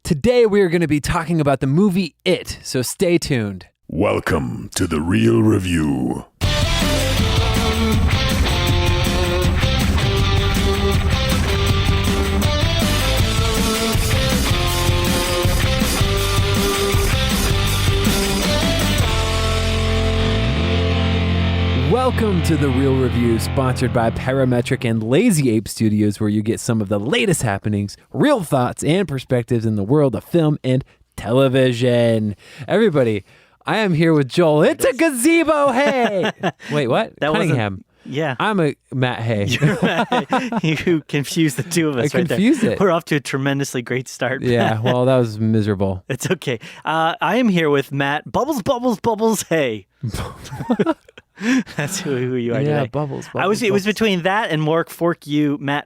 Today we are going to be talking about the movie It, so stay tuned. Welcome to The Real Review. Welcome to The Real Review, sponsored by Parametric and Lazy Ape Studios, where you get some of the latest happenings, real thoughts, and perspectives in the world of film and television. Everybody, I am here with Joel. It's a gazebo, hey! Wait, what? That Cunningham. Yeah. I'm a Matt Hay. You confused the two of us I right confused there. it. We're off to a tremendously great start. Yeah, well, that was miserable. It's okay. I am here with Matt Bubbles, hey. That's who you are Yeah, today. Bubbles. It was between that and Matt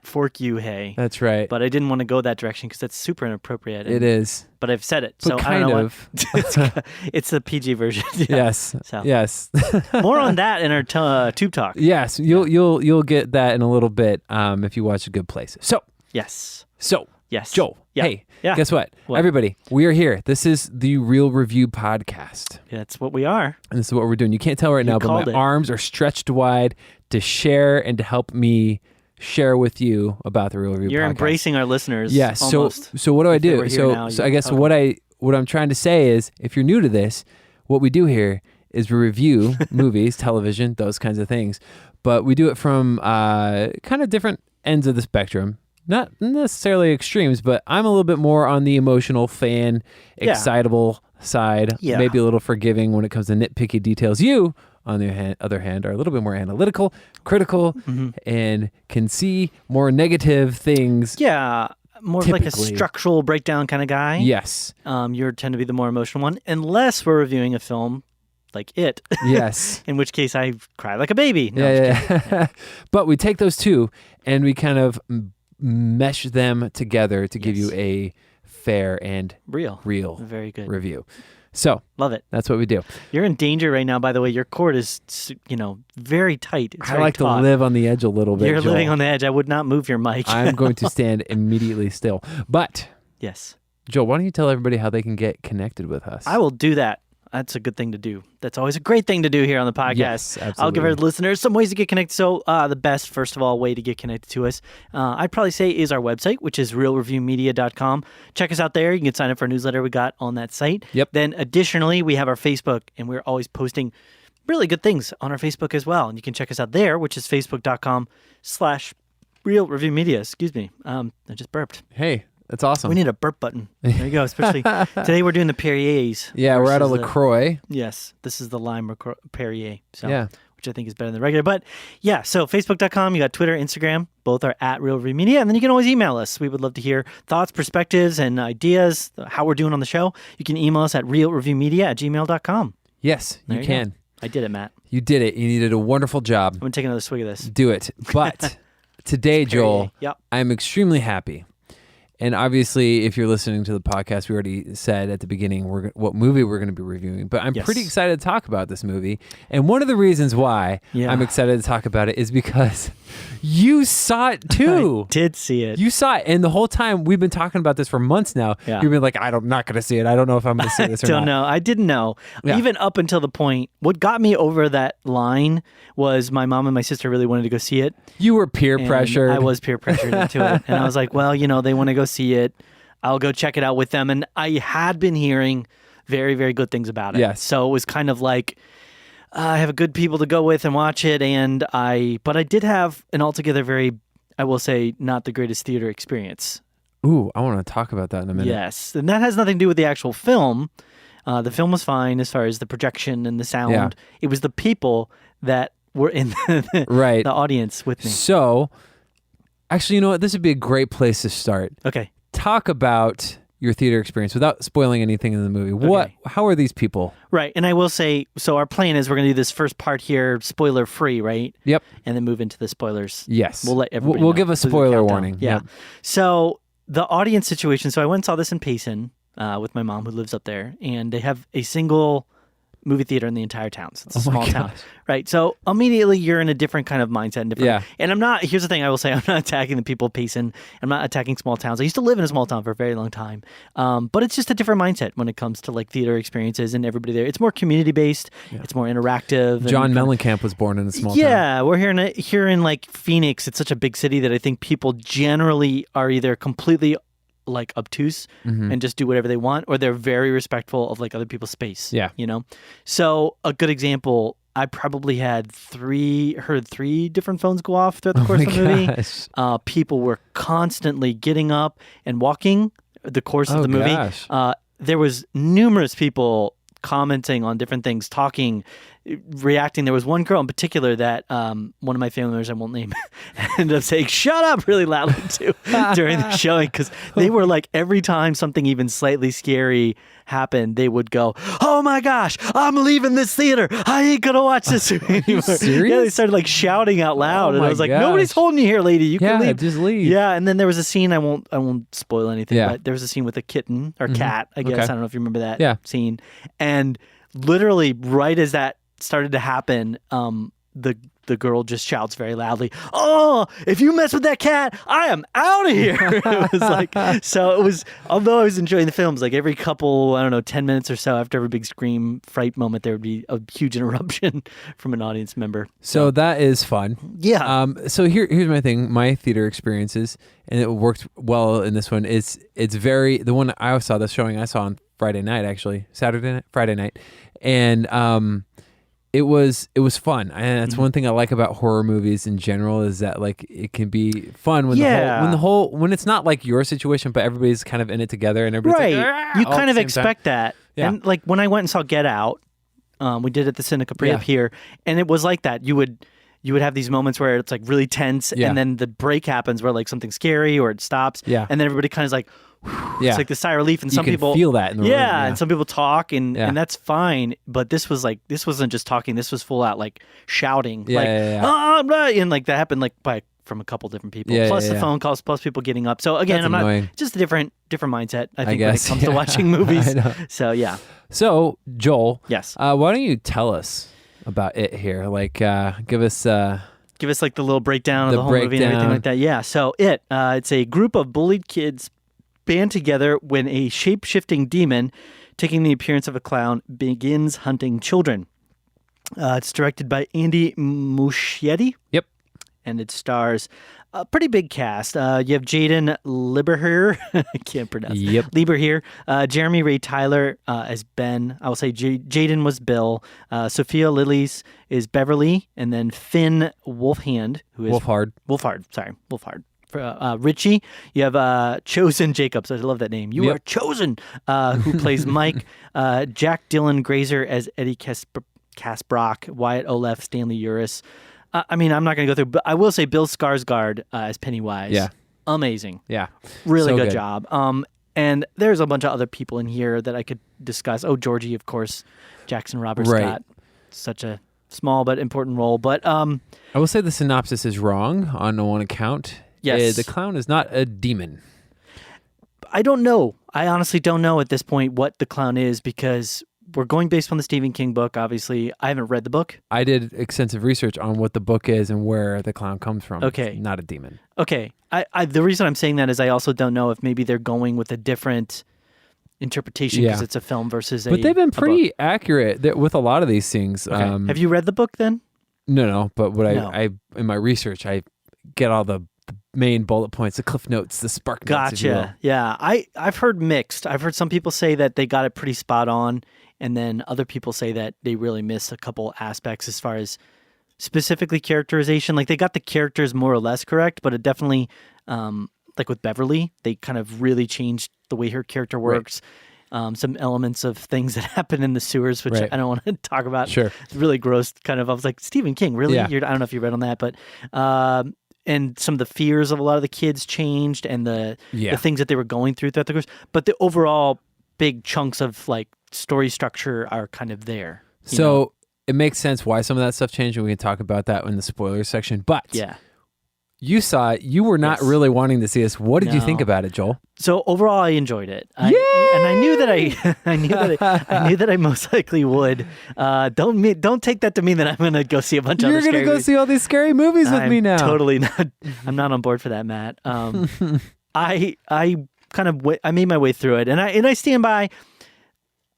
Fork you, hey. That's right. But I didn't want to go that direction because that's super inappropriate. It is. But I've said it, But so I kind don't know of. what. It's the PG version. Yeah. Yes. So. Yes. More on that in our Tube Talk. Yes. You'll get that in a little bit if you watch A Good Place. Yes. Yes. Joel. Yeah. Hey. Yeah. Guess what? What? Everybody, we are here. This is the Real Review podcast. That's what we are. And this is what we're doing. You can't tell right now, but called my it. arms are stretched wide to share and to help me share with you about the Real Review You're podcast. embracing our listeners. Yeah. Almost. So what do I If they do? were here now, So I you'd guess hug what I'm trying to say is, if you're new to this, what we do here is we review movies, television, those kinds of things. But we do it from kind of different ends of the spectrum. Not necessarily extremes, but I'm a little bit more on the emotional, fan, excitable side. Yeah. Maybe a little forgiving when it comes to nitpicky details. You, on the other hand, are a little bit more analytical, critical, and can see more negative things. Yeah, more of like a Typically. structural breakdown kind of guy. Yes. You tend to be the more emotional one, unless we're reviewing a film like It. Yes. In which case I cry like a baby. No, I'm just kidding. Yeah. But we take those two and we kind of mesh them together to give you Yes. a fair and Real. Very good. review. So Love it. that's what we do. You're in danger right now, by the way. Your cord is, very tight. It's I very like taut. to live on the edge a little bit. You're Joel. living on the edge. I would not move your mic. I'm going to stand immediately still. But Yes. Joel, why don't you tell everybody how they can get connected with us? I will do that. That's a good thing to do. That's always a great thing to do here on the podcast. Yes, absolutely. I'll give our listeners some ways to get connected. So the best, first of all, way to get connected to us, I'd probably say is our website, which is realreviewmedia.com. Check us out there. You can sign up for a newsletter we got on that site. Yep. Then additionally, we have our Facebook, and we're always posting really good things on our Facebook as well. And you can check us out there, which is facebook.com/realreviewmedia. Excuse me. I just burped. Hey, that's awesome. We need a burp button. There you go. Especially today we're doing the Perrier's. Yeah, we're out of versus the- LaCroix. Yes, this is the lime Perrier. So, Yeah. which I think is better than the regular. But yeah, so facebook.com, you got Twitter, Instagram, both are at Real Review Media. And then you can always email us. We would love to hear thoughts, perspectives, and ideas, how we're doing on the show. You can email us at realreviewmedia@gmail.com. Yes, There you you can. go. I did it, Matt. You did it. You did a wonderful job. I'm going to take another swig of this. Do it. But today, Joel, Yep. I'm extremely happy. And obviously, if you're listening to the podcast, we already said at the beginning what movie we're going to be reviewing. But I'm Yes. pretty excited to talk about this movie. And one of the reasons why Yeah. I'm excited to talk about it is because you saw it too. I did see it. You saw it. And the whole time, we've been talking about this for months now. Yeah. You've been like, I'm not going to see it. I don't know if I'm going to see this or Don't not. know. I didn't know. Yeah. Even up until the point, what got me over that line was my mom and my sister really wanted to go see it. You were peer And pressured. I was peer pressured into it. And I was like, well, they want to go see it. I'll go check it out with them. And I had been hearing very, very good things about it. Yes. So it was kind of like, I have good people to go with and watch it. But I did have an altogether very, I will say, not the greatest theater experience. Ooh, I want to talk about that in a minute. Yes. And that has nothing to do with the actual film. The film was fine as far as the projection and the sound. Yeah. It was the people that were in Right. the audience with me. So, actually, you know what? This would be a great place to start. Okay. Talk about your theater experience without spoiling anything in the movie. How are these people? Right. And I will say, so our plan is we're going to do this first part here, spoiler free, right? Yep. And then move into the spoilers. Yes. We'll let everybody We'll know. give a This is spoiler countdown. warning. Yeah. Yep. So the audience situation. So I went and saw this in Payson with my mom who lives up there, and they have a single movie theater in the entire town. So it's a Oh my small town, gosh. right? So immediately you're in a different kind of mindset. And different, Yeah. And I'm not, here's the thing I will say, I'm not attacking the people pacing. I'm not attacking small towns. I used to live in a small town for a very long time. But it's just a different mindset when it comes to like theater experiences and everybody there. It's more community based. It's more interactive. John and, Mellencamp was born in a small town. yeah, we're here in like Phoenix. It's such a big city that I think people generally are either completely like obtuse and just do whatever they want, or they're very respectful of like other people's space. Yeah. You know? So a good example, I probably heard three different phones go off throughout the course of the movie. Gosh. People were constantly getting up and walking the course of the movie. Gosh. There was numerous people commenting on different things, talking, reacting. There was one girl in particular that one of my family members, I won't name, ended up saying "shut up" really loudly too during the showing, because they were like, every time something even slightly scary happened, they would go, "Oh my gosh, I'm leaving this theater. I ain't gonna watch this anymore." serious? Yeah, they started like shouting out loud, Oh and I my was like, gosh. "Nobody's holding you here, lady. You Yeah, can leave. just leave. Yeah, and then there was a scene. I won't spoil anything, Yeah. but there was a scene with a kitten or cat. I guess Okay. I don't know if you remember that Yeah. scene. And literally, right as that started to happen, the girl just shouts very loudly, "Oh, if you mess with that cat, I am out of here." It was like, so it was, although I was enjoying the films, like every couple, I don't know, 10 minutes or so after every big scream fright moment, there would be a huge interruption from an audience member. So that is fun. Yeah. So here's my thing. My theater experiences, and it worked well in this one. It's very, the one I saw, the showing I saw on Friday night, actually Friday night, and it was fun. And that's one thing I like about horror movies in general, is that like it can be fun when when it's not like your situation, but everybody's kind of in it together, and everybody's Right. like, You all at kind the of same expect that. Yeah. And like when I went and saw Get Out, we did it at the Cine Capri Yeah. up here, and it was like that. You would have these moments where it's like really tense, Yeah. and then the break happens where like something scary or it stops, Yeah. and then everybody kind of is like, Yeah. it's like the sigh of relief, and You some can people feel that in the room, yeah. and some people talk, and Yeah. and that's fine. But this wasn't just talking. This was full out like shouting, Yeah, like yeah. "Ah, blah," and like that happened like from a couple different people, Yeah, plus yeah, the yeah. phone calls, plus people getting up. So again, That's I'm annoying. not just a different mindset. I think guess, when it comes to yeah. watching movies. I know. So yeah. So Joel, Yes. why don't you tell us about it here? Like, give us. Give us like the little breakdown of The the whole movie and everything breakdown. like that. Yeah. So it's a group of bullied kids band together when a shape-shifting demon, taking the appearance of a clown, begins hunting children. It's directed by Andy Muschietti. Yep. And it stars a pretty big cast. You have Jaden Lieberher. I can't pronounce. Yep. Lieberher. Jeremy Ray Tyler as Ben. I will say Jaden was Bill. Sophia Lillis is Beverly, and then Finn Wolfhard, who is Wolfhard. Wolfhard. Richie. You have Chosen Jacobs. I love that name. You Yep. are chosen. Who plays Mike? Jack Dylan Grazer as Eddie Kasbrock. Wyatt Olef, Stanley Uris. I mean, I'm not going to go through, but I will say Bill Skarsgård as Pennywise. Yeah. Amazing. Yeah. Really So good job. And there's a bunch of other people in here that I could discuss. Oh, Georgie, of course. Jackson Robert Right. Scott. Such a small but important role. But I will say the synopsis is wrong on one account. Yes. The clown is not a demon. I don't know. I honestly don't know at this point what the clown is, because we're going based on the Stephen King book. Obviously, I haven't read the book. I did extensive research on what the book is and where the clown comes from. Okay. It's not a demon. Okay. The reason I'm saying that is I also don't know if maybe they're going with a different interpretation because Yeah. it's a film versus But they've been a pretty book. accurate with a lot of these things. Okay. Have you read the book then? No. But what No. I in my research, I get all the main bullet points, the cliff notes, the spark notes, if you will. Gotcha. Yeah. I've heard mixed. I've heard some people say that they got it pretty spot on, and then other people say that they really miss a couple aspects as far as specifically characterization. Like they got the characters more or less correct, but it definitely, like with Beverly, they kind of really changed the way her character works. Some elements of things that happen in the sewers, which Right. I don't want to talk about. Sure. It's really gross. Kind of, I was like, Stephen King, really? Yeah. I don't know if you read on that, but and some of the fears of a lot of the kids changed, and the things that they were going through throughout the course. But the overall big chunks of like story structure are kind of there. you know? So it makes sense why some of that stuff changed, and we can talk about that in the spoilers section. But Yeah. You saw it. You were not Yes. really wanting to see this. What did you think No. about it, Joel? So overall, I enjoyed it. And I knew that I knew that I most likely would. Don't take that to mean that I'm going to go see a bunch of You're other going to scary go movies. see all these scary movies with I'm me now. Totally not. I'm not on board for that, Matt. I kind of I made my way through it, and I stand by.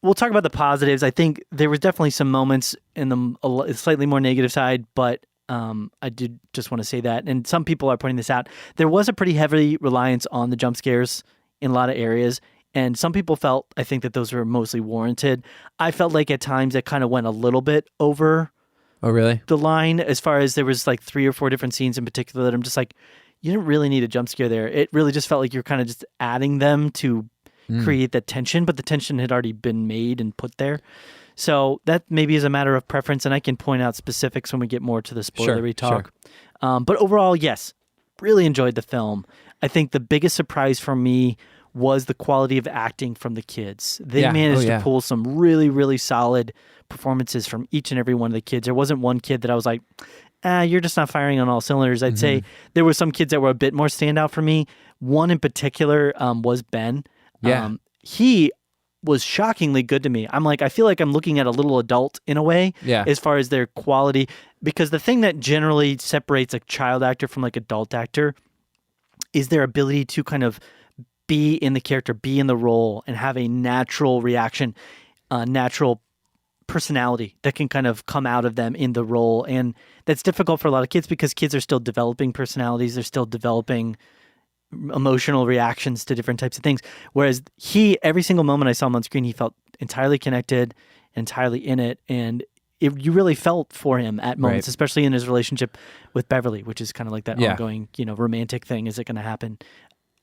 We'll talk about the positives. I think there was definitely some moments in the slightly more negative side, but I did just want to say that. And some people are pointing this out. There was a pretty heavy reliance on the jump scares in a lot of areas. And some people felt, I think, that those were mostly warranted. I felt like at times it kind of went a little bit over Oh, really? the line, as far as there was like 3 or 4 different scenes in particular that I'm just like, you didn't really need a jump scare there. It really just felt like you're kind of just adding them to create that tension, but the tension had already been made and put there. So that maybe is a matter of preference, and I can point out specifics when we get more to the spoilery talk. But overall, yes, really enjoyed the film. I think the biggest surprise for me was the quality of acting from the kids. They managed to pull some really, really solid performances from each and every one of the kids. There wasn't one kid that I was like, you're just not firing on all cylinders. I'd say there were some kids that were a bit more standout for me. One in particular was Ben. He was shockingly good to me. I'm like, I feel like I'm looking at a little adult in a way, as far as their quality, because the thing that generally separates a child actor from like adult actor is their ability to kind of be in the character, be in the role, and have a natural reaction, natural personality that can kind of come out of them in the role. And that's difficult for a lot of kids because kids are still developing personalities. They're still developing emotional reactions to different types of things. Whereas every single moment I saw him on screen, he felt entirely connected, entirely in it. And you really felt for him at moments, especially in his relationship with Beverly, which is kind of like that ongoing, romantic thing. Is it going to happen?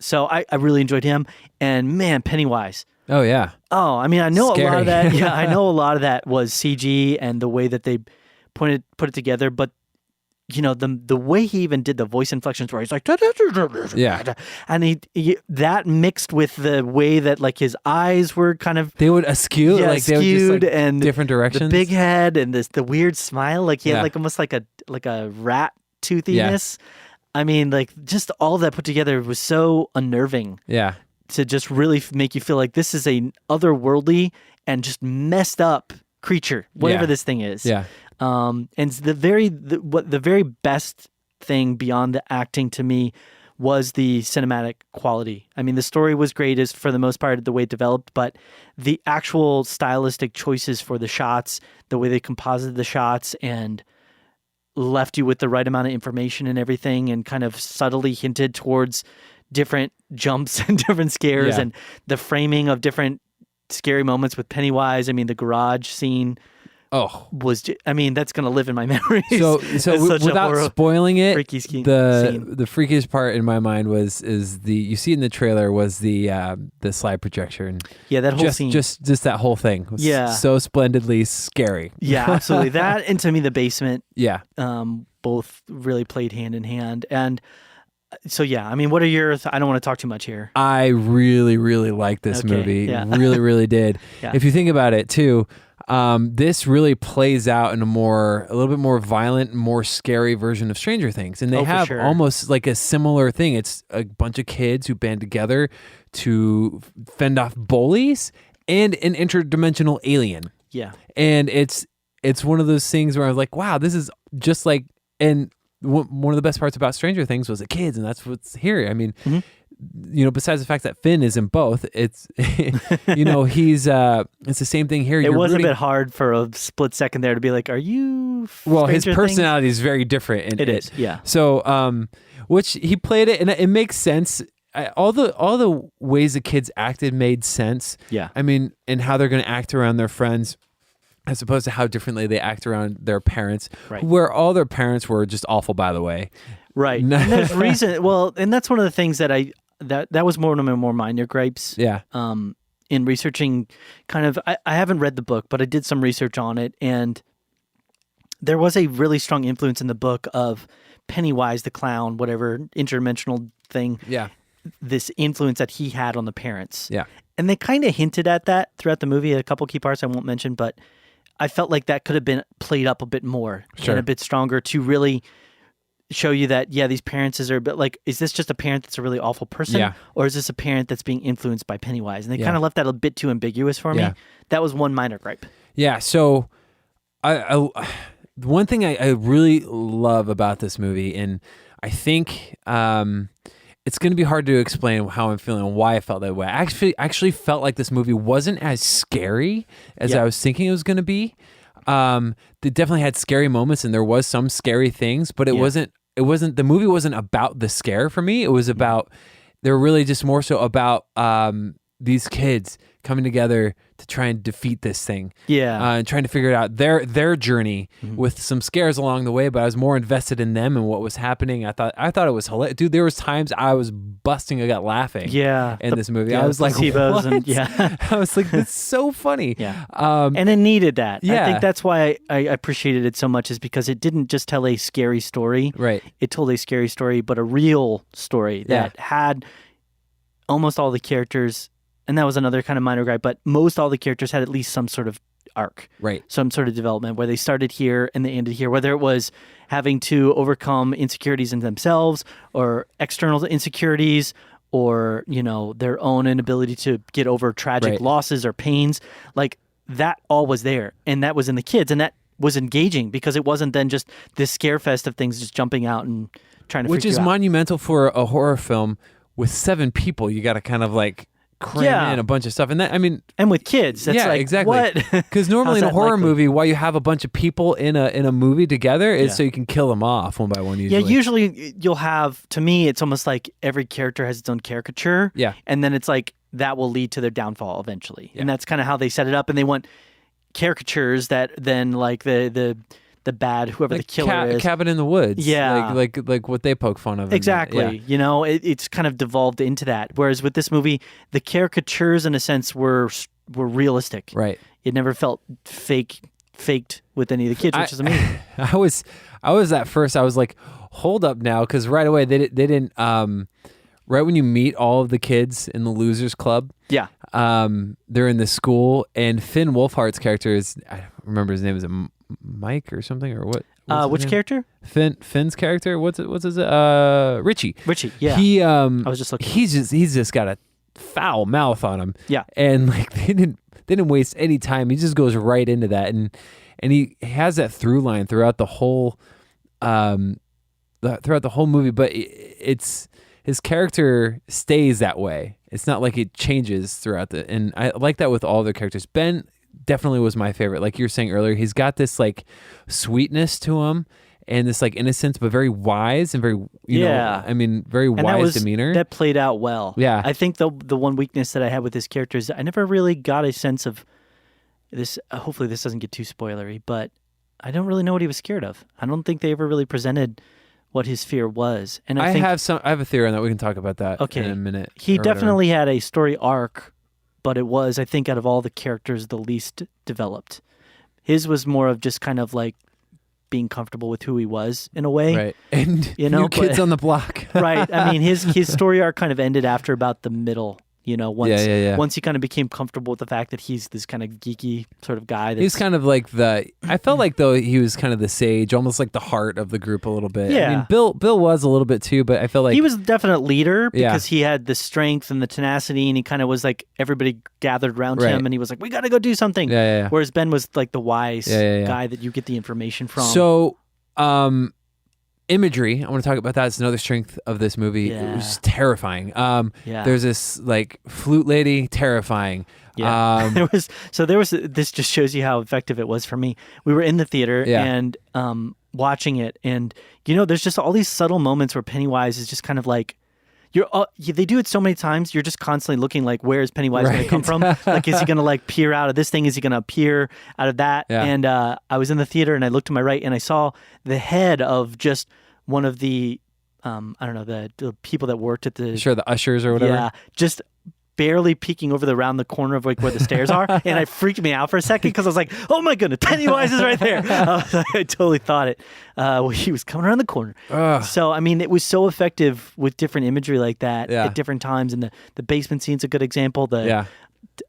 So I really enjoyed him. And man, Pennywise. Oh, yeah. Oh, I mean, I know Scary. a lot of that. Yeah, I know a lot of that was CG and the way that they put it together. But the way he even did the voice inflections, where he's like, and he that mixed with the way that like his eyes were kind of they would askew, they would just, like, and different directions. The big head and the weird smile, like he had like almost like a rat toothiness. I mean, like just all that put together was so unnerving. Yeah. To just really make you feel like this is a otherworldly and just messed up creature, whatever this thing is. Yeah. And the very best thing beyond the acting to me was the cinematic quality. I mean, the story was great as for the most part the way it developed, but the actual stylistic choices for the shots, the way they composited the shots and left you with the right amount of information and everything, and kind of subtly hinted towards different jumps and different scares and the framing of different scary moments with Pennywise. I mean, the garage scene that's going to live in my memory. So without spoiling it, freaky scene. The freakiest part in my mind is you see it in the trailer was the slide projection. Yeah, that whole scene. Just that whole thing was so splendidly scary. Yeah, absolutely. That and to me the basement. Yeah. Both really played hand in hand. And so, I mean, what are your... I don't want to talk too much here. I really, really liked this movie. Yeah. Really, really did. If you think about it, too, this really plays out in a little bit more violent, more scary version of Stranger Things. And they have almost like a similar thing. It's a bunch of kids who band together to fend off bullies and an interdimensional alien. Yeah. And it's one of those things where I was like, wow, this is just like... And one of the best parts about Stranger Things was the kids, and that's what's here. I mean, besides the fact that Finn is in both, it's, he's, it's the same thing here. It was a bit hard for a split second there to be like, are you his personality is very different. It is, yeah. So, which he played it, and it makes sense. All the ways the kids acted made sense. Yeah. I mean, and how they're going to act around their friends, as opposed to how differently they act around their parents, where all their parents were just awful, by the way. Right. And there's reason. Well, and that's one of the things that that was one of my more minor gripes. Yeah. In researching kind of, I haven't read the book, but I did some research on it. And there was a really strong influence in the book of Pennywise the clown, whatever interdimensional thing. Yeah. This influence that he had on the parents. Yeah. And they kind of hinted at that throughout the movie. A couple key parts I won't mention, but I felt like that could have been played up a bit more and a bit stronger to really show you that, these parents are a bit like, is this just a parent that's a really awful person? Yeah. Or is this a parent that's being influenced by Pennywise? And they Yeah. kind of left that a bit too ambiguous for me. Yeah. That was one minor gripe. Yeah. So, I one thing I really love about this movie, and I think it's going to be hard to explain how I'm feeling and why I felt that way. I actually felt like this movie wasn't as scary as I was thinking it was going to be. They definitely had scary moments, and there was some scary things, but it wasn't. The movie wasn't about the scare for me. It was about. They were really just more so about these kids coming together to try and defeat this thing. And trying to figure it out, their journey with some scares along the way, but I was more invested in them and what was happening. I thought it was hilarious. Dude, there was times I was busting a gut laughing in this movie. I was like, what? And, I was like, that's so funny. And it needed that. Yeah. I think that's why I appreciated it so much, is because it didn't just tell a scary story. Right. It told a scary story, but a real story that had almost all the characters. And that was another kind of minor gripe, but most all the characters had at least some sort of arc, right? Some sort of development where they started here and they ended here, whether it was having to overcome insecurities in themselves or external insecurities, or, their own inability to get over tragic losses or pains. Like, that all was there, and that was in the kids, and that was engaging because it wasn't then just this scare fest of things just jumping out and trying to Which is monumental for a horror film with 7 people. You got to kind of like cram in a bunch of stuff, and that, I mean, and with kids, that's like, exactly. What? Because normally in a horror movie, why you have a bunch of people in a movie together is so you can kill them off one by one. Usually, usually you'll have. To me, it's almost like every character has its own caricature. And then it's like that will lead to their downfall eventually, and that's kind of how they set it up. And they want caricatures that then like the bad, whoever the killer is. Cabin in the Woods. Yeah. Like what they poke fun of. Exactly. It's kind of devolved into that. Whereas with this movie, the caricatures in a sense were realistic. Right. It never felt faked with any of the kids, which is amazing. I was at first, I was like, hold up now, because right away they didn't right when you meet all of the kids in the Losers Club. Yeah. They're in the school, and Finn Wolfhard's character is, I don't remember his name, is it Mike or something, or what? Which character? Finn's character. What's his Richie. Richie, yeah. He I was just looking. He's just got a foul mouth on him. Yeah. And like they didn't waste any time. He just goes right into that, and he has that through line throughout the whole movie, but it's his character stays that way. It's not like it changes throughout and I like that with all the characters. Ben definitely was my favorite. Like you were saying earlier, he's got this like sweetness to him and this like innocence, but very wise and very, very wise demeanor. That played out well. Yeah. I think the one weakness that I had with this character is I never really got a sense of this. Hopefully this doesn't get too spoilery, but I don't really know what he was scared of. I don't think they ever really presented what his fear was. And I have a theory on that. We can talk about that in a minute. He definitely had a story arc, but it was, I think, out of all the characters, the least developed. His was more of just kind of like being comfortable with who he was in a way. Right. And new kids on the block. Right. I mean, his story arc kind of ended after about the middle. Once he kind of became comfortable with the fact that he's this kind of geeky sort of guy. He's kind of like I felt like though he was kind of the sage, almost like the heart of the group a little bit. Yeah. I mean, Bill was a little bit too, but I felt like he was a definite leader because he had the strength and the tenacity, and he kind of was like everybody gathered around him, and he was like, we got to go do something. Yeah. Whereas Ben was like the wise guy that you get the information from. So, imagery, I want to talk about that. It's another strength of this movie. It was terrifying. There's this like flute lady, terrifying. Yeah. There was this just shows you how effective it was for me. We were in the theater and watching it, and there's just all these subtle moments where Pennywise is just kind of like they do it so many times. You're just constantly looking like, where is Pennywise going to come from? Like, is he going to like peer out of this thing? Is he going to appear out of that? Yeah. And I was in the theater and I looked to my right and I saw the head of just one of the, I don't know, the people that worked at the ushers or whatever. Yeah, just barely peeking over around the corner of like where the stairs are, and it freaked me out for a second because I was like, "Oh my goodness, Pennywise is right there!" I totally thought it. He was coming around the corner. So I mean, it was so effective with different imagery like that at different times, and the basement scene's a good example.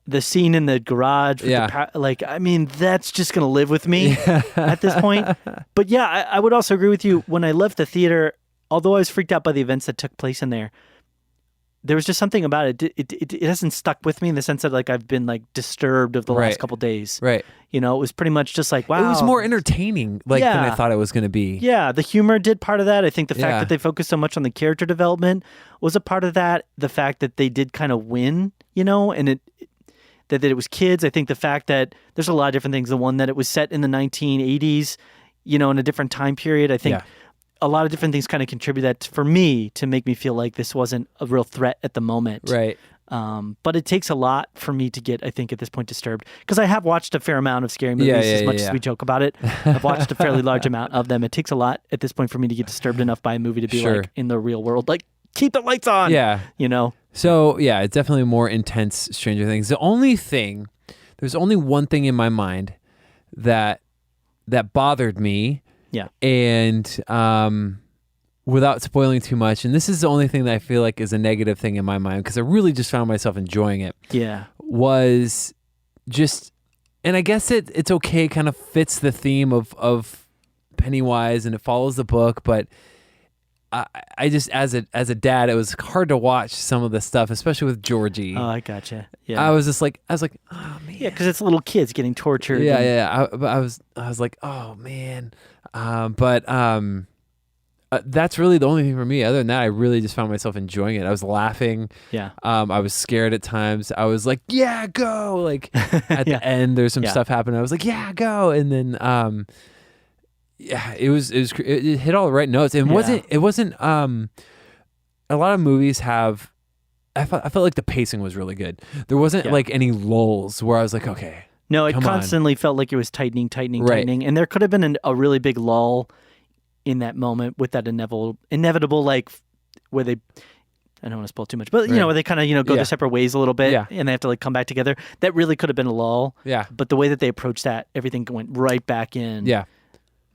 the scene in the garage. With I mean, that's just going to live with me at this point. But yeah, I would also agree with you. When I left the theater, although I was freaked out by the events that took place in there, there was just something about it. It hasn't stuck with me in the sense that like I've been like disturbed of the last couple days. Right. You know, it was pretty much just like, wow. It was more entertaining than I thought it was going to be. Yeah, the humor did part of that. I think the fact that they focused so much on the character development was a part of that. The fact that they did kind of win, you know, and that it was kids. I think the fact that there's a lot of different things. The one that it was set in the 1980s, you know, in a different time period. I think a lot of different things kind of contribute that for me to make me feel like this wasn't a real threat at the moment. Right. But it takes a lot for me to get, I think, at this point disturbed. Because I have watched a fair amount of scary movies as much as we joke about it. I've watched a fairly large amount of them. It takes a lot at this point for me to get disturbed enough by a movie to be like, in the real world, like, keep the lights on. Yeah. You know? So, yeah, it's definitely more intense Stranger Things. There's only one thing in my mind that bothered me. Yeah. And without spoiling too much, and this is the only thing that I feel like is a negative thing in my mind because I really just found myself enjoying it. Yeah. Was just, and I guess it's okay, kind of fits the theme of Pennywise and it follows the book, but I just as a dad, it was hard to watch some of the stuff, especially with Georgie. Oh, I gotcha. Yeah. I was like, oh man. Yeah, because it's little kids getting tortured. Yeah. I was like, oh man. That's really the only thing for me. Other than that, I really just found myself enjoying it. I was laughing. Yeah. I was scared at times. I was like, yeah, go. Like at the end, there's some stuff happening. I was like, yeah, go. And then, it hit all the right notes. It wasn't, a lot of movies have, I felt like the pacing was really good. There wasn't like any lulls where I was like, okay. No, it constantly felt like it was tightening. And there could have been a really big lull in that moment with that inevitable like where they, I don't want to spoil too much, but you know, where they kind of, go their separate ways a little bit and they have to like come back together. That really could have been a lull. Yeah. But the way that they approached that, everything went right back in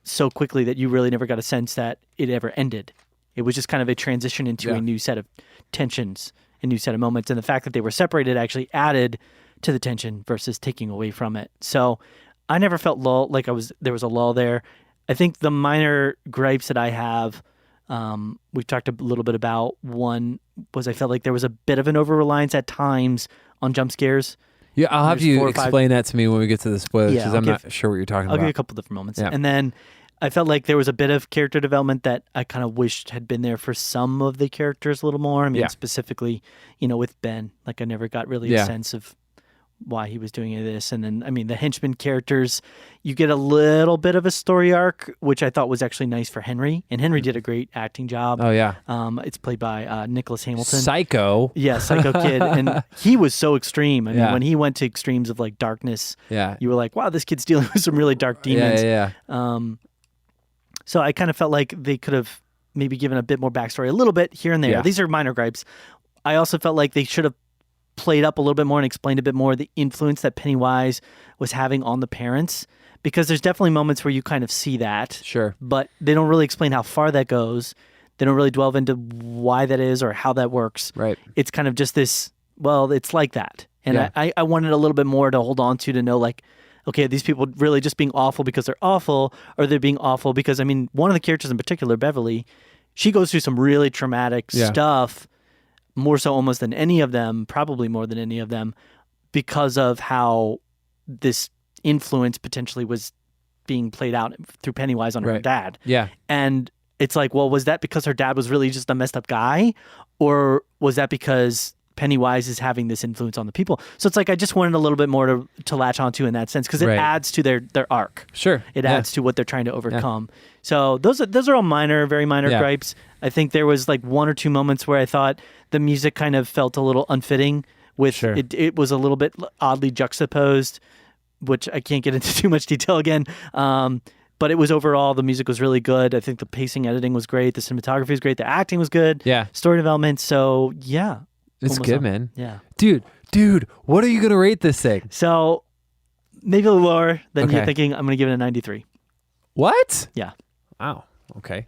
so quickly that you really never got a sense that it ever ended. It was just kind of a transition into a new set of tensions, a new set of moments. And the fact that they were separated actually added to the tension versus taking away from it. So I never felt there was a lull there. I think the minor gripes that I have, we talked a little bit about. One was I felt like there was a bit of an over-reliance at times on jump scares. Yeah, I'll have you explain that to me when we get to the spoilers because I'm not sure what you're talking about. I'll give you a couple different moments. Yeah. And then I felt like there was a bit of character development that I kind of wished had been there for some of the characters a little more. I mean, specifically, with Ben. Like I never got really a sense of why he was doing this. And then, I mean, the henchman characters, you get a little bit of a story arc, which I thought was actually nice for Henry. And Henry did a great acting job. Oh, yeah. It's played by Nicholas Hamilton. Psycho. Yeah, Psycho Kid. And he was so extreme. I mean, when he went to extremes of like darkness, you were like, wow, this kid's dealing with some really dark demons. Yeah. So I kind of felt like they could have maybe given a bit more backstory, a little bit here and there. Yeah. These are minor gripes. I also felt like they should have played up a little bit more and explained a bit more the influence that Pennywise was having on the parents, because there's definitely moments where you kind of see that. Sure. But they don't really explain how far that goes. They don't really delve into why that is or how that works. Right. It's kind of just this, well, it's like that. And I wanted a little bit more to hold on to know like, okay, are these people really just being awful because they're awful, or they're being awful because, I mean, one of the characters in particular, Beverly, she goes through some really traumatic stuff, more so almost than any of them, probably more than any of them, because of how this influence potentially was being played out through Pennywise on her dad. Yeah. And it's like, well, was that because her dad was really just a messed up guy? Or was that because Pennywise is having this influence on the people? So it's like I just wanted a little bit more to latch onto in that sense, because it adds to their arc. Sure. It adds to what they're trying to overcome. So those are all minor, very minor gripes. I think there was like one or two moments where I thought the music kind of felt a little unfitting with it was a little bit oddly juxtaposed, which I can't get into too much detail again. But it was overall, the music was really good. I think the pacing, editing was great. The cinematography was great. The acting was good. Yeah. Story development. So yeah. It's good, man. Yeah. Dude, what are you going to rate this thing? So maybe a little lower than you're thinking. I'm going to give it a 93. What? Yeah. Wow. Okay.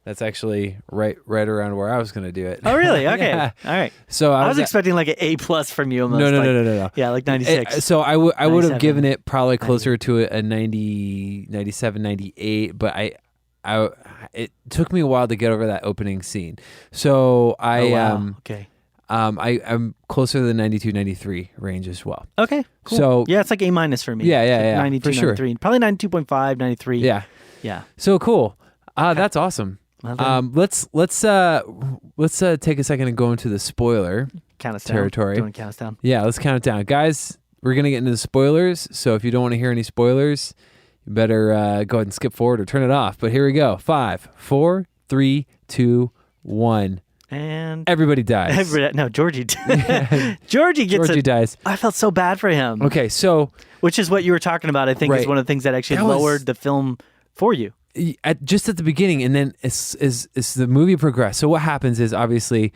That's actually right around where I was going to do it. Oh, really? Okay. Yeah. All right. So I was expecting like an A+ from you. Almost. No. Yeah, like 96. So I would have 97, given it probably closer to a 90, 97, 98, but it took me a while to get over that opening scene. So okay. I'm closer to the 92, 93 range as well. Okay, cool. So yeah, it's like A- for me. Yeah, 92, for sure. 93. Probably 92.5, 93. Yeah. Yeah. So cool. That's awesome. Well then, Let's take a second and go into the spoiler count us down. territory. Do you want to count us down? Yeah, let's count it down, guys. We're gonna get into the spoilers. So if you don't want to hear any spoilers, you better go ahead and skip forward or turn it off. But here we go. 5, 4, 3, 2, 1. And Everybody dies. no, Georgie. Georgie dies. I felt so bad for him. Okay, so Which is what you were talking about. I think is Right. one of the things that actually lowered the film for you. just at the beginning, and then as the movie progressed. So what happens is obviously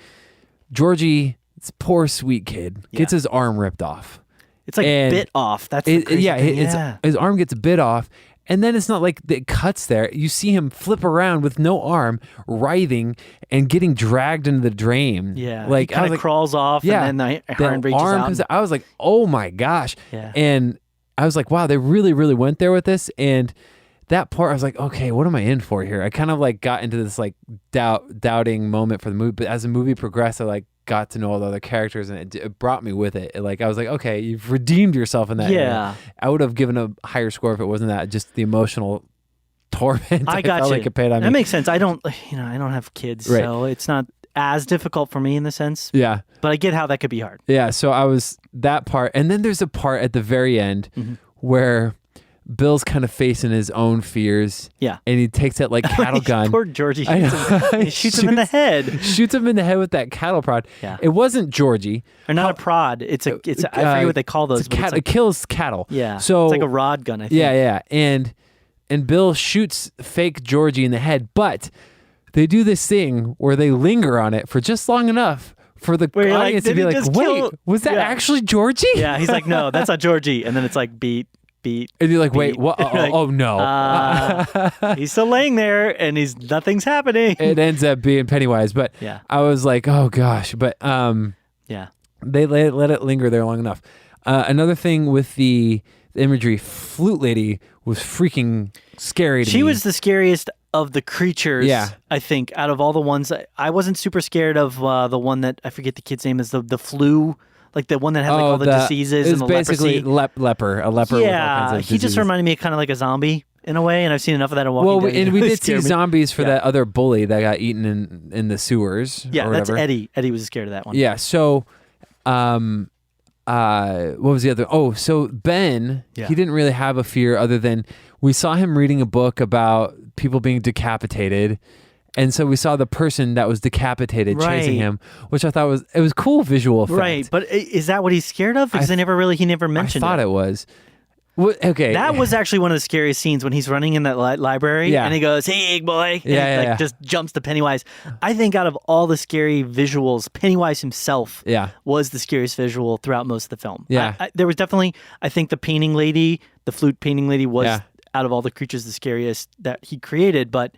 Georgie, this poor sweet kid, gets his arm ripped off. It's like And bit off. That's the crazy thing. his arm gets bit off, and then it's not like it cuts there. You see him flip around with no arm, writhing and getting dragged into the drain. Yeah, like he kind of crawls off, and then the arm reaches out. I was like, oh my gosh. Yeah. And I was like, wow, they really, really went there with this. And that part, I was like, okay, what am I in for here? I kind of like got into this like doubting moment for the movie. But as the movie progressed, I like got to know all the other characters, and it brought me with it. Like I was like, okay, you've redeemed yourself in that. Yeah. area. I would have given a higher score if it wasn't that just the emotional torment. I got felt you. like it paid on That me. makes sense. I don't have kids, Right. so it's not as difficult for me in the sense. Yeah. But I get how that could be hard. Yeah. So I was that part, and then there's a part at the very end where Bill's kind of facing his own fears. Yeah. And he takes that like cattle gun. Poor Georgie. I know. He shoots him in the head. Shoots him in the head with that cattle prod. Yeah. It wasn't Georgie. Or not a prod. I forget what they call those. But It kills cattle. yeah. So it's like a rod gun, I think. Yeah. And Bill shoots fake Georgie in the head, but they do this thing where they linger on it for just long enough for the Where you're like, audience to did be he like, just wait, kill- was that Yeah. actually Georgie? Yeah, he's like, no, that's not Georgie. And then it's like beat. And you're like, wait, Beat. what? Like, oh no. He's still laying there and nothing's happening. It ends up being Pennywise, but Yeah. I was like, oh gosh, but Yeah. they let it linger there long enough. Another thing with the imagery, Flute Lady was freaking scary to me. She was the scariest of the creatures, Yeah. I think, out of all the ones. I wasn't super scared of the one that, I forget the kid's name, is the flu, like the one that had like all the diseases It's and the basically leprosy. leper, a leper with all Yeah, kinds of he just diseases. reminded me of kind of like a zombie in a way, and I've seen enough of that in Walking Well, Dead. and we It did see scared me. zombies for Yeah. that other bully that got eaten in the sewers. Yeah, or that's whatever. Eddie. Eddie was scared of that one. Yeah. So, what was the other? Oh, so Ben, Yeah. he didn't really have a fear other than we saw him reading a book about people being decapitated. And so we saw the person that was decapitated chasing Right. him, which I thought was cool visual effect. Right, but is that what he's scared of? Because he never I mentioned thought it was. Okay. That was actually one of the scariest scenes when he's running in that library Yeah. and he goes, "Hey, boy!" And Yeah, he, yeah. just jumps to Pennywise. I think out of all the scary visuals, Pennywise himself Yeah. was the scariest visual throughout most of the film. Yeah. There was definitely, I think the painting lady, the flute painting lady, was Yeah. out of all the creatures the scariest that he created. But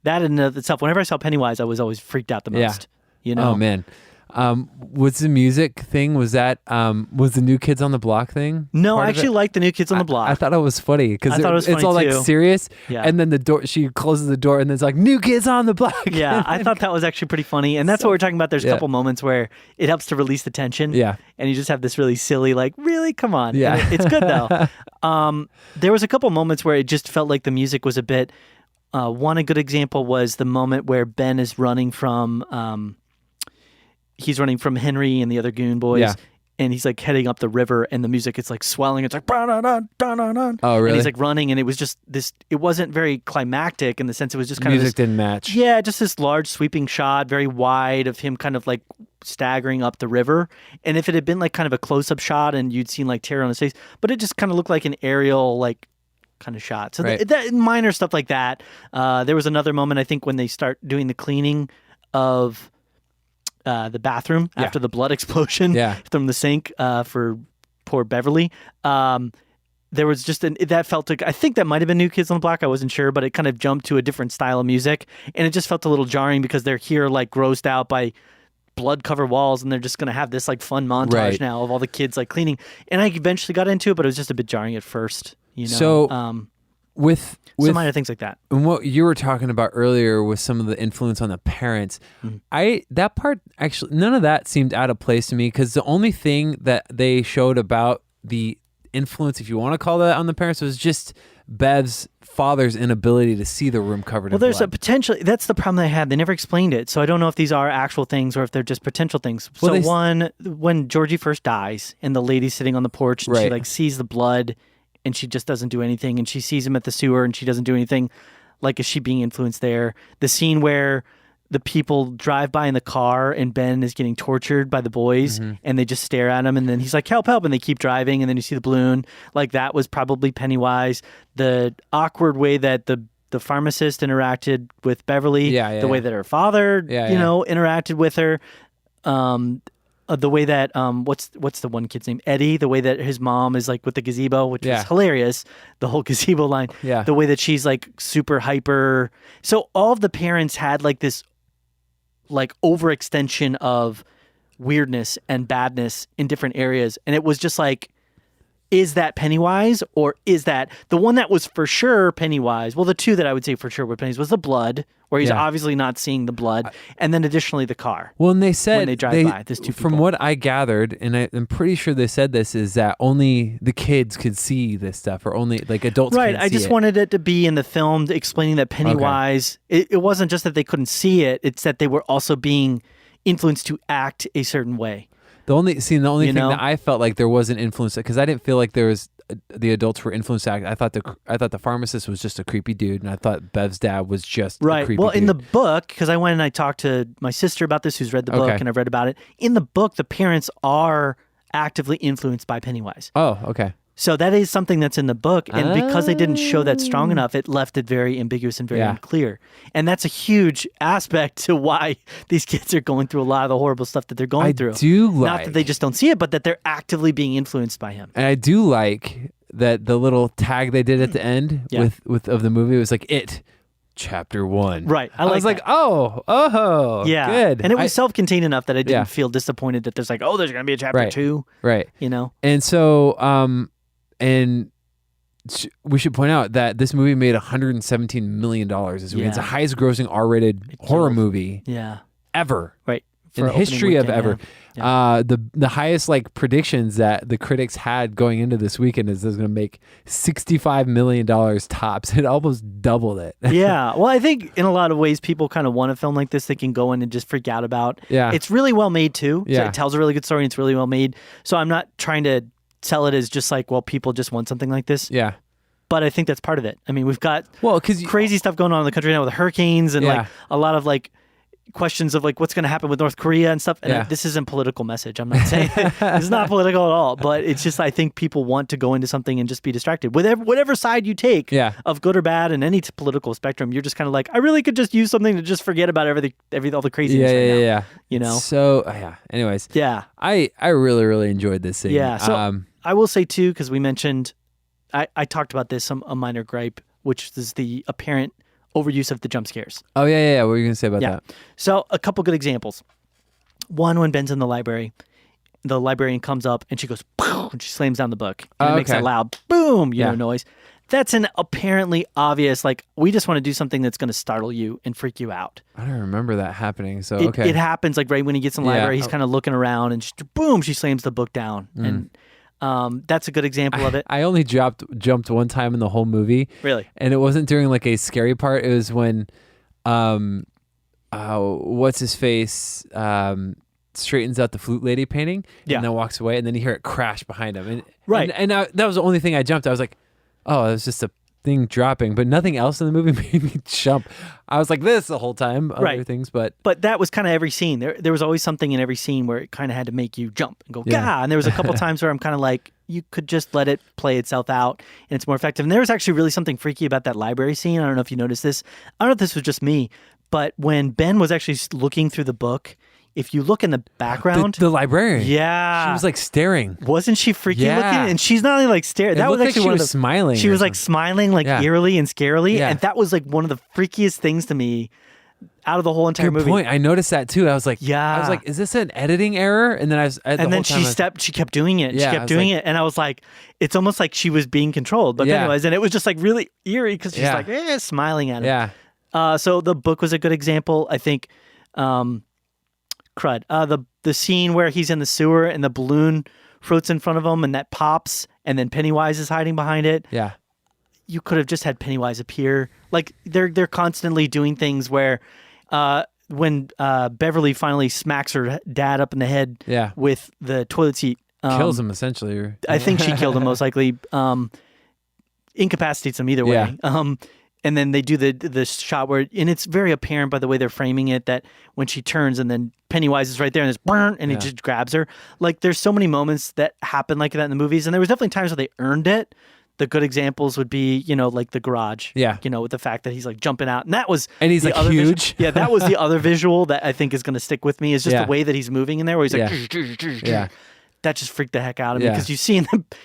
that in and of itself, whenever I saw Pennywise, I was always freaked out the Yeah. most. You know? Oh man. Was the music thing? Was that was the New Kids on the Block thing? No, part I of actually it? liked the New Kids on the Block. I thought it was funny because I thought it was it's funny all like too. serious, Yeah. and then the door she closes the door and it's like New Kids on the Block. Yeah, I thought that was actually pretty funny. And that's what we're talking about. There's a Yeah. couple moments where it helps to release the tension. Yeah. And you just have this really silly, like, really? Come on. Yeah. And it's good, though. There was a couple moments where it just felt like the music was a bit... a good example was the moment where Ben is running from... he's running from Henry and the other goon boys. Yeah. And he's like heading up the river and the music is like swelling. It's like, "Ba-da-da-da-da-da." Oh, really? And he's like running and it was just this, it wasn't very climactic in the sense it was just kind Music of this, didn't match. yeah, just this large sweeping shot, very wide of him kind of like staggering up the river. And if it had been like kind of a close-up shot and you'd seen like terror on his face, but it just kind of looked like an aerial like kind of shot. So Right. that minor stuff like that. There was another moment I think when they start doing the cleaning of the bathroom Yeah. after the blood explosion Yeah. from the sink for poor Beverly. there was just that felt like, I think that might have been New Kids on the Block. I wasn't sure, but it kind of jumped to a different style of music, and it just felt a little jarring because they're here like grossed out by blood-covered walls, and they're just going to have this like fun montage now of all the kids like cleaning. And I eventually got into it, but it was just a bit jarring at first. So with some minor things like that. And what you were talking about earlier with some of the influence on the parents, that part actually, none of that seemed out of place to me, because the only thing that they showed about the influence, if you want to call that, on the parents was just Bev's father's inability to see the room covered in blood. Well, there's a potential. That's the problem they had. They never explained it, so I don't know if these are actual things or if they're just potential things. Well, so when Georgie first dies, and the lady's sitting on the porch, and she like sees the blood, and she just doesn't do anything, and she sees him at the sewer, and she doesn't do anything. Like, is she being influenced there? The scene where the people drive by in the car and Ben is getting tortured by the boys and they just stare at him, and then he's like, help, help, and they keep driving, and then you see the balloon. Like, that was probably Pennywise. The awkward way that the pharmacist interacted with Beverly, the way that her father, interacted with her, the way that what's the one kid's name, Eddie, the way that his mom is like with the gazebo, which is hilarious, the whole gazebo line, the way that she's like super hyper. So all of the parents had like this like overextension of weirdness and badness in different areas, and it was just like, is that Pennywise, or is that the one that was for sure Pennywise? Well, the two that I would say for sure were Pennywise was the blood, where he's obviously not seeing the blood, and then additionally the car. Well, and they said when they drive by, there's two people. From what I gathered, and I'm pretty sure they said this, is that only the kids could see this stuff, or only like adults. Right. Can't I see just wanted it to be in the film explaining that Pennywise. It wasn't just that they couldn't see it; it's that they were also being influenced to act a certain way. The only thing that I felt like there was an influence, because I didn't feel like there was the adults were influenced to act. I thought the pharmacist was just a creepy dude, and I thought Bev's dad was just a creepy dude. In the book, because I went and I talked to my sister about this, who's read the book, and I've read about it. In the book, the parents are actively influenced by Pennywise. Oh, okay. So that is something that's in the book, and because they didn't show that strong enough, it left it very ambiguous and very unclear. And that's a huge aspect to why these kids are going through a lot of the horrible stuff that they're going through. Not that they just don't see it, but that they're actively being influenced by him. And I do like that the little tag they did at the end with of the movie was like, "It, Chapter 1." Right. I was like, oh, yeah, good. And it was self-contained enough that I didn't feel disappointed that there's like, oh, there's going to be a chapter 2. Right. You know? And so, and we should point out that this movie made $117 million this week. It's the highest grossing R-rated horror movie ever. Right. In the history of ever. Yeah. The highest like predictions that the critics had going into this weekend is it's going to make $65 million tops. It almost doubled it. Yeah. Well, I think in a lot of ways, people kind of want a film like this they can go in and just freak out about. Yeah. It's really well made too. Yeah. So it tells a really good story and it's really well made. So I'm not trying to sell it as just like, well, people just want something like this. Yeah. But I think that's part of it. I mean, we've got because crazy stuff going on in the country now with hurricanes and like a lot of like questions of like what's going to happen with North Korea and stuff. And this isn't a political message. I'm not saying it's not political at all, but it's just, I think people want to go into something and just be distracted. Whatever side you take of good or bad in any political spectrum, you're just kind of like, I really could just use something to just forget about all the craziness right now. Yeah. You know? So, anyways. Yeah. I really, really enjoyed this scene. Yeah. So I will say too, because we mentioned, I talked about this, a minor gripe, which is the apparent overuse of the jump scares. Oh, yeah. What were you going to say about that? So a couple good examples. One, when Ben's in the library, the librarian comes up and she goes, boom, and she slams down the book. And it makes that loud boom, noise. That's an apparently obvious, like, we just want to do something that's going to startle you and freak you out. I don't remember that happening. So, It happens like right when he gets in the library, he's kind of looking around and boom, she slams the book down. And that's a good example of it. I only jumped one time in the whole movie. Really? And it wasn't during like a scary part. It was when, what's his face, straightens out the flute lady painting and then walks away, and then you hear it crash behind him. And that was the only thing I jumped. I was like, oh, it was just a thing dropping, but nothing else in the movie made me jump. I was like this the whole time. Other things, but that was kind of every scene. There was always something in every scene where it kind of had to make you jump and go, gah. And there was a couple times where I'm kind of like, you could just let it play itself out and it's more effective. And there was actually really something freaky about that library scene. I don't know if you noticed this. I don't know if this was just me, but when Ben was actually looking through the book if you look in the background, The librarian. yeah, She was like staring. wasn't she freaky Yeah. looking? And she's not only like staring. It That was looked like actually she one was of the, smiling. She or was like something. smiling, like Yeah. eerily and scarily, Yeah. and that was like one of the freakiest things to me out of the whole entire Good movie. point. I noticed that too. I was like, Yeah. I was like, is this an editing error? And then And then she kept doing it. Yeah, She I kept was doing like- it, and I was like, it's almost like she was being controlled. But Yeah. anyways, and it was just like really eerie because she's Yeah. like smiling at him. Yeah. So the book was a good example. I think, the scene where he's in the sewer and the balloon floats in front of him and that pops, and then Pennywise is hiding behind it. Yeah. You could have just had Pennywise appear. Like they're constantly doing things where, when Beverly finally smacks her dad up in the head Yeah. with the toilet seat, Kills him essentially. Or- I think she killed him most likely. Incapacitates him either way. Yeah. And then they do the shot where, and it's very apparent by the way they're framing it, that when she turns and then Pennywise is right there and there's burn and he just grabs her. Like there's so many moments that happen like that in the movies, and there was definitely times where they earned it. The good examples would be, like the garage. Yeah. With the fact that he's like jumping out, and that was And he's, the like, other huge. Yeah, that was the other visual that I think is going to stick with me. Is just Yeah. the way that he's moving in there, where he's like, Yeah. that just freaked the heck out of me Yeah. because you see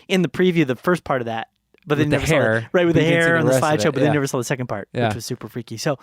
in the preview the first part of that, but then With the never saw hair. right with But the you didn't see hair the and the rest of slideshow, it. but then Yeah. never saw the second part, Yeah. which was super freaky. So,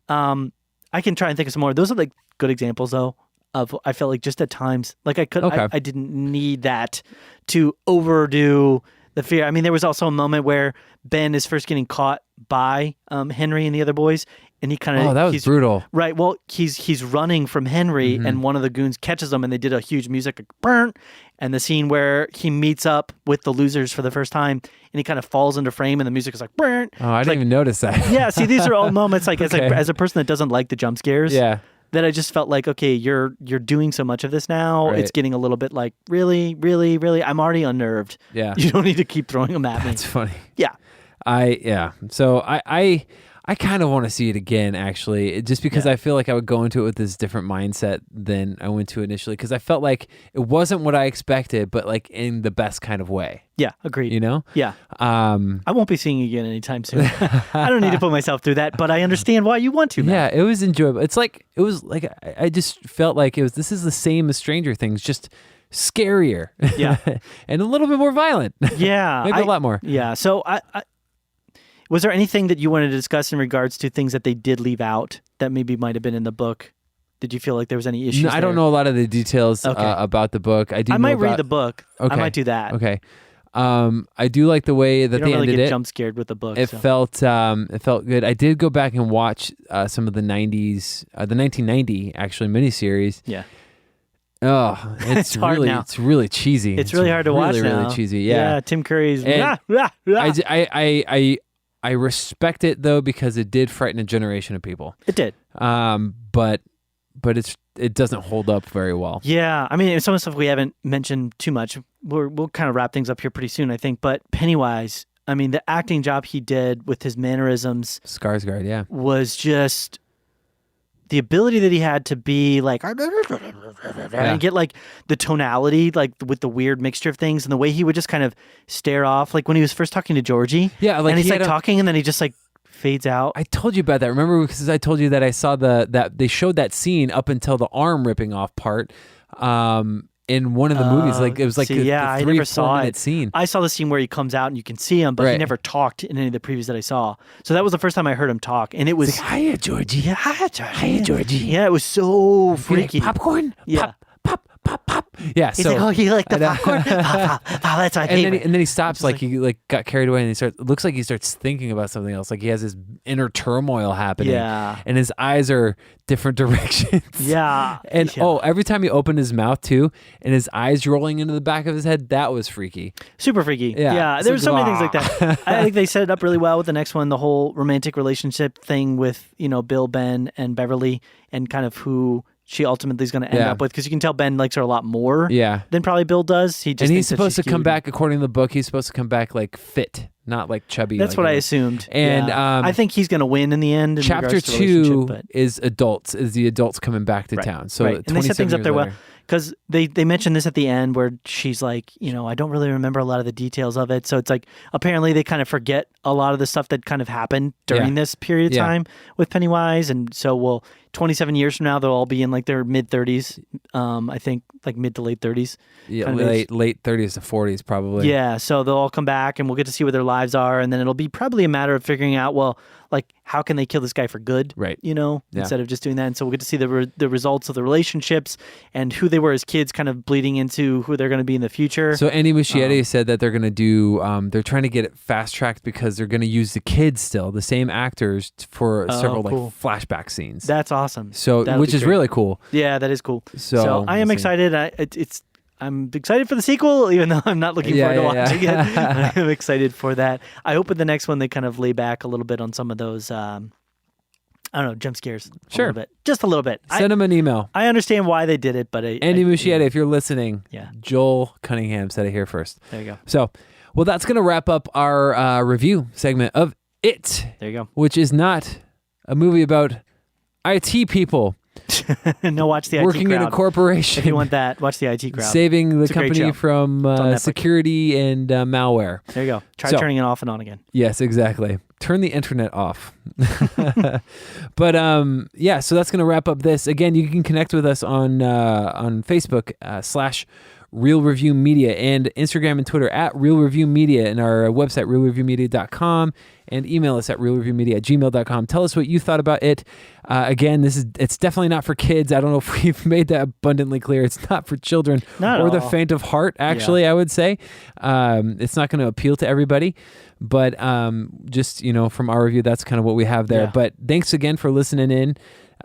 I can try and think of some more. Those are like good examples though of I felt like just at times like Okay. I didn't need that to overdo the fear. I mean, there was also a moment where Ben is first getting caught by Henry and the other boys, and he kind of Oh, that was brutal. Right. Well, he's running from Henry, and one of the goons catches him, and they did a huge music like, burn. And the scene where he meets up with the losers for the first time, and he kind of falls into frame, and the music is like burn. Oh, I didn't even notice that. Yeah. See, these are all moments like Okay. as a person that doesn't like the jump scares. Yeah. That I just felt like, okay, you're doing so much of this now. Right. It's getting a little bit like, really, really, really. I'm already unnerved. Yeah. You don't need to keep throwing them at me. That's funny. Yeah. So I kind of want to see it again, actually, just because I feel like I would go into it with this different mindset than I went to initially, because I felt like it wasn't what I expected, but like in the best kind of way. Yeah. Agreed. Yeah. I won't be seeing you again anytime soon. I don't need to put myself through that, but I understand why you want to. Matt. Yeah, it was enjoyable. It was like I just felt like this is the same as Stranger Things, just scarier. Yeah. And a little bit more violent. Yeah. Maybe a lot more. Yeah. So I was there anything that you wanted to discuss in regards to things that they did leave out that maybe might have been in the book? Did you feel like there was any issues? No, I don't know a lot of the details Okay. about the book. I I might read the book. Okay. I might do that. Okay. I do like the way that You don't they really ended get it. jump scared with the book. It so. felt good. I did go back and watch some of the 90s, the 1990 actually miniseries. Yeah. Oh, It's hard now. It's really cheesy. It's really hard to watch really, now. really cheesy. Yeah. Tim Curry's. And I respect it though, because it did frighten a generation of people. It did. But it doesn't hold up very well. Yeah. I mean, some of the stuff we haven't mentioned too much. We'll kind of wrap things up here pretty soon, I think. But Pennywise, I mean, the acting job he did with his mannerisms Skarsgård, yeah. was just the ability that he had to be like and get like the tonality, like with the weird mixture of things, and the way he would just kind of stare off, like when he was first talking to Georgie. Yeah, like and he's he like had talking, and then he just like fades out. I told you about that. Remember, because I told you that I saw that they showed that scene up until the arm ripping off part. In one of the movies, like it was like see, a I 3 never or 4 saw minute it. scene. I saw the scene where he comes out and you can see him, but he Right. never talked in any of the previews that I saw. So that was the first time I heard him talk, and it was It's like, hiya, Georgie. yeah, hi, Georgie. Hiya, Georgie. Yeah, it was so You like freaky. popcorn? Yeah. Pop, pop, pop. Yeah. He's so like, oh, you like the I know. popcorn? Pop, pop, pop, that's my and then favorite. and then he stops, Just like he like got carried away, and he starts. Looks like he starts thinking about something else. Like he has this inner turmoil happening. Yeah. And his eyes are different directions. Yeah. And Yeah. every time he opened his mouth too, and his eyes rolling into the back of his head, that was freaky. Super freaky. Yeah. Yeah. It's There were so like, many things like that. I think they set it up really well with the next one, the whole romantic relationship thing with, Bill, Ben, and Beverly, and kind of who she ultimately is going to end Yeah. up with. Because you can tell Ben likes her a lot more Yeah. than probably Bill does. He just And he's thinks that supposed to she's come cute. back, according to the book, he's supposed to come back like fit, not like chubby. That's like what I he- assumed. And, yeah. I think he's going to win in the end. In Chapter regards to the 2 relationship, but- is the adults coming back to Right. town. So right. And they set things 27 up there years well. later. Because they mentioned this at the end where she's like, I don't really remember a lot of the details of it. So it's like, apparently they kind of forget a lot of the stuff that kind of happened during Yeah. this period of Yeah. time with Pennywise. And so 27 years from now, they'll all be in like their mid 30s. I think like mid to late 30s. Yeah, kind of age. late 30s to 40s probably. Yeah, so they'll all come back and we'll get to see what their lives are, and then it'll be probably a matter of figuring out, well, like how can they kill this guy for good, Right. Yeah. Instead of just doing that. And so we'll get to see the results of the relationships and who they were as kids kind of bleeding into who they're going to be in the future. So Andy Muschietti said that they're going to do, they're trying to get it fast-tracked because they're going to use the kids still, the same actors for several cool. like flashback scenes. That's awesome. So, That'll which be is great. really cool. Yeah, that is cool. So I am we'll see. excited. I'm excited for the sequel, even though I'm not looking forward to watching it. I'm excited for that. I hope in the next one they kind of lay back a little bit on some of those, I don't know, jump scares. Sure. A little bit. Just a little bit. Send him an email. I understand why they did it, but Andy Muschietti, if you're listening, Yeah. Joel Cunningham said it here first. There you go. So, well, that's going to wrap up our review segment of It, There you which is not a movie about IT people go. No, watch the IT working crowd. in a corporation. If you want that, watch the IT crowd. Saving the It's a great company show. from on Netflix. security and malware. There you go. Try So- turning it off and on again. Yes, exactly. Turn the internet off. But yeah, so that's going to wrap up this. Again, you can connect with us on Facebook / Real Review Media and Instagram and Twitter at Real Review Media, and our website realreviewmedia.com, and email us at realreviewmedia@gmail.com. Tell us what you thought about it. Again, it's definitely not for kids. I don't know if we've made that abundantly clear. It's not for children Not at or the all. faint of heart, actually, I would say. It's not going to appeal to everybody. But just, from our review, that's kind of what we have there. Yeah. But thanks again for listening in.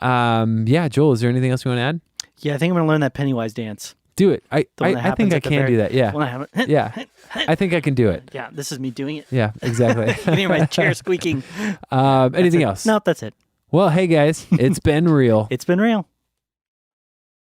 Yeah, Joel, is there anything else you want to add? Yeah, I think I'm going to learn that Pennywise dance. Do it. I The one that think happens I at the can very- do that. Yeah. When I haven't. Yeah. I think I can do it. Yeah, this is me doing it. Yeah, exactly. You can hear my chair squeaking. Anything else? No, that's it. Well, hey guys, it's been real. It's been real.